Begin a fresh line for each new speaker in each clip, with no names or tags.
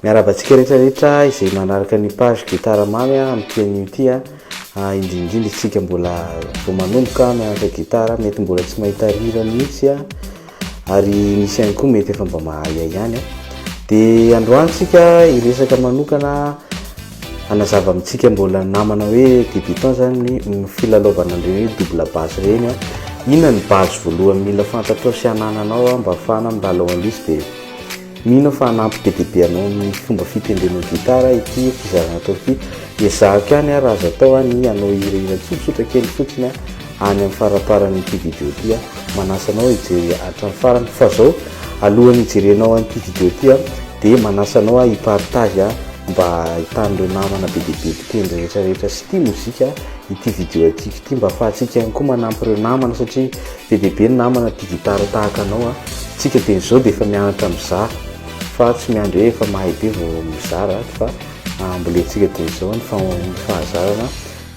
miarabantsika rehetrarehetra izay manaraka ny page gitara mamy amin'ny ty indrindrindra isika mbola vao manomboka miaraka gitara mety mbola tsy mahita rira mihitsy ary misy ihany koa mety efa mba mahay ihany dia androantsika iresaka manokana anazava amintsika mbola namana hoe débutant zany ny filalaovana an'ireny double basse reny inona ny base voalohany mila fantatao sy anananao mba afahana milalao an'izy dia mino fa hanampy be dia be anao ny fomba fitendrenao gitara ity fizarana atao ity ezahako ihany raha azo atao ny anao hirahira tsotsotra kely fotsiny any amin'ny faraparan'ity video ity manasanao hijery hatramin'ny farany fa zao alohan'ny hijerenao an'ity video ity dia manasanao hipartage mba hitan'ireo namana be dia be mpitendry rehetrarehetra sy tia mozika ity video atika ity mba afahantsika ihany koa manampy ireo namana satria be dia be ny namana tia gitara tahaka anao tsika teny zao dia efa mianatra mizara fa tsy miandry hoe efa mahay be vao mizara fa ambolentsika teny zao ny fahazarana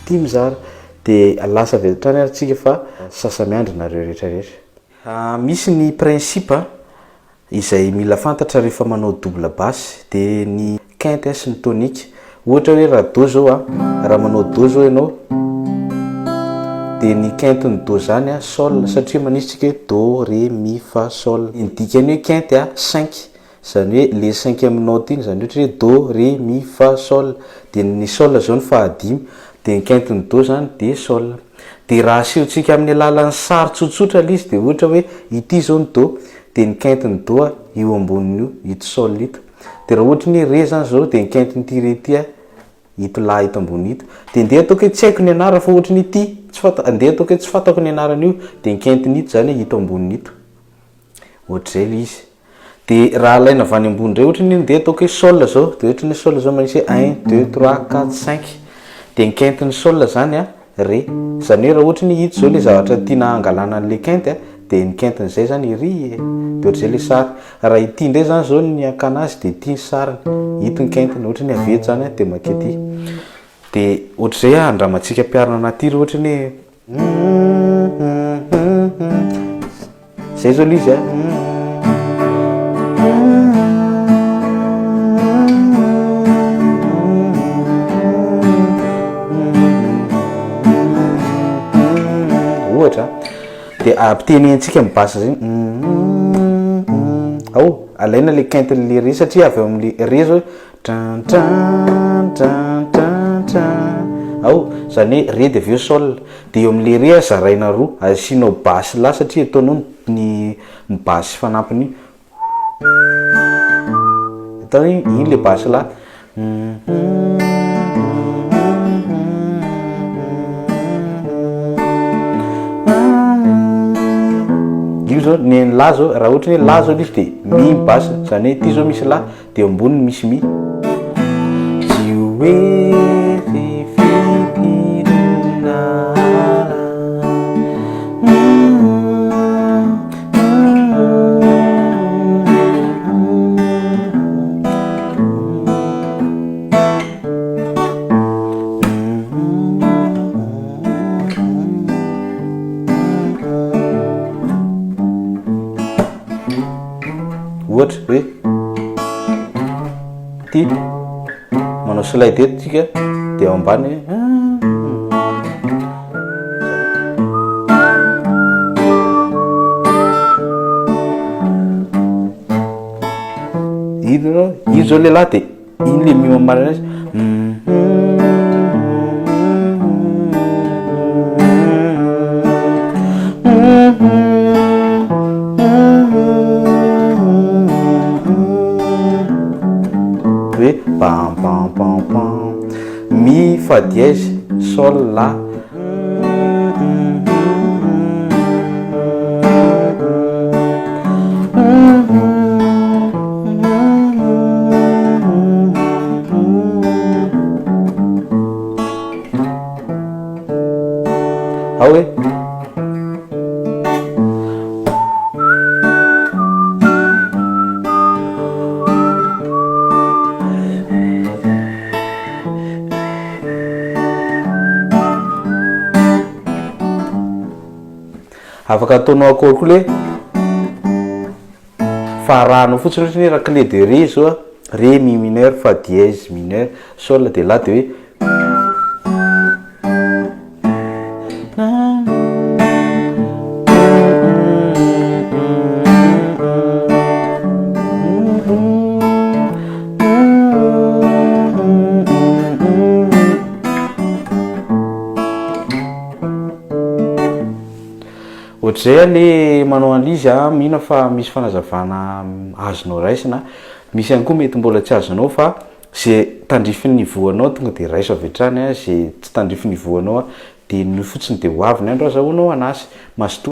tia mizara dia lasa vedotrany ary tsika fa sasa miandry nareo rehetrarehetra misy ny principe izay mila fantatra rehefa manao double basse dia ny quinte sy ny tonique ohatra hoe raha do zao raha manao do zao ianao dia ny quinte ny do zany sol satria manisitsika hoe do ré mi fa sol ny dikany hoe quinte 5 zany hoe le 5e note iny zany ohatra hoe do ré mi fa sol dia ny sol zao ny fahadimy dia ny quinte ny do zany dia sol dia raha asehontsika amin'ny alalan'ny sary tsotsotra izy dia ohatra hoe ity zao ny do dia ny quinte ny do io amboniny io ito sol ito dia raha ohatra ny ré zany zao dia ny quinte ny tiré ity ito la ito ambony ito dia ndeha ataoko hoe tsy haiko ny anara fa ohatra ny ity ndeha ataoko hoe tsy fantako ny anaran'io dia ny quinte ny ito zany ito ambony ito ohatr'izay le izy dia raha alaina avy any ambony ndray ohatra ny ndeha ataoko hoe sol zao dia ohatra ny sol zao manisy 1 2 3 4 5 dia ny quinte ny sol zany ré zany hoe raha ohatra ny ito zao le zavatra tiana angalana an'le quinte dia ny quinte n'izay zany ry dia ohatr'izay le sary raha ity ndray zany zao ny akanazy dia ity ny sariny ito ny quinte ny ohatra ny aveto zany dia makety dia ohatr'izay andramantsika mpiarina natiry ohatra ny zay zao le izy ohatra dia ampitenentsika mibasa zany ao alaina le quinte le ré satria avy amin'ny ré zao tran tran tran tran tran ao zany hoe ré dia avy eo sol dia eo amin'le ré zaraina roa asianao basy la satria ataonao ny basy fanampiny atao iny le basy la io zao ny la zao raha ohatra ny la zao izy dia mi basy zany hoe ity zao misy la dia eo amboniny misy mi ohatra hoe ty manao slide eto tsika dia ao ambany io zao le la dia iny le mimamana azy hoe pam pam pam pam mi fa dièse sol la ao hoe afaka ataonao akory koa le faranao fotsiny ohatra ny raha clé de ré zao ré mi mineur fa dièse mineur sol de la de ohatr'izay le manao an'izy mihina fa misy fanazavana azonao raisina misy ihany koa mety mbola tsy azonao fa zay tandrifiny voanao tonga de raisa avy hatrany zay tsy tandrifiny voanao de ny fotsiny de ho avy ny andro azahoanao anazy mazotoa